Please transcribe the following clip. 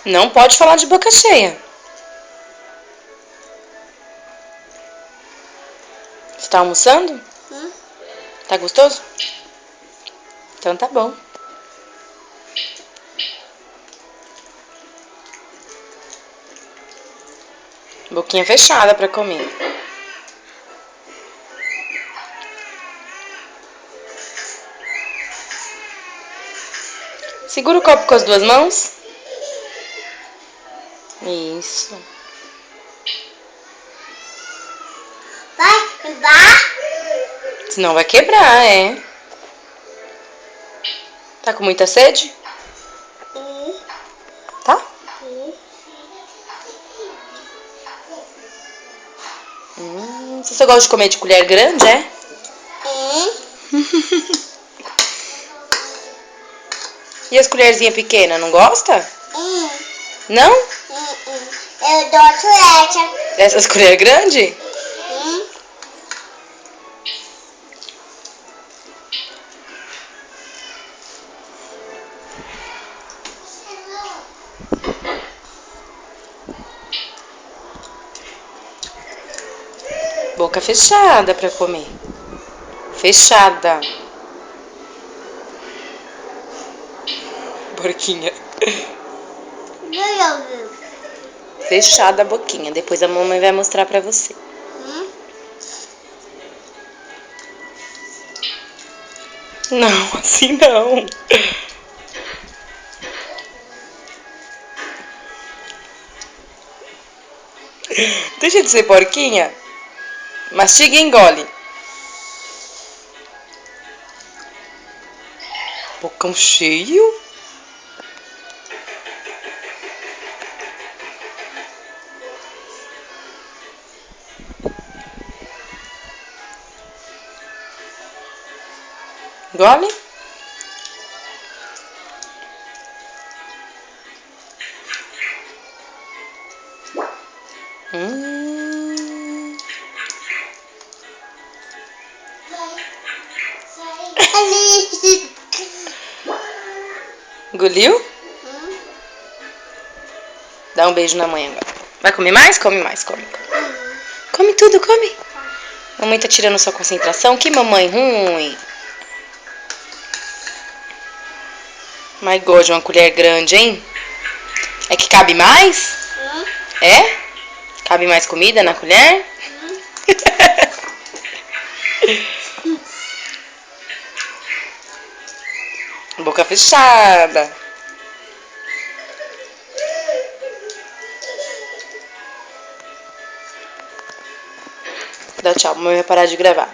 Não pode falar de boca cheia. Você tá almoçando? Tá gostoso? Então tá bom. Boquinha fechada pra comer. Segura o copo com as duas mãos. Isso. Vai quebrar? Senão vai quebrar, é. Tá com muita sede? Tá? Você gosta de comer de colher grande, é? E as colherzinhas pequenas, não gosta? Não? Eu dou essa. Essas colheres grandes? Boca fechada pra comer. Fechada. Porquinha. Fechada a boquinha. Depois a mamãe vai mostrar pra você. Não, assim não. Deixa de ser porquinha. Mastiga e engole. Bocão cheio. Engole. Engoliu? Dá um beijo na mãe agora. Vai comer mais? Come mais, come. Come tudo, come. Mamãe tá tirando sua concentração. Que mamãe ruim. Mas gosto de uma colher grande, hein? É que cabe mais? É? Cabe mais comida na colher? Boca fechada. Dá tchau, mamãe vai parar de gravar.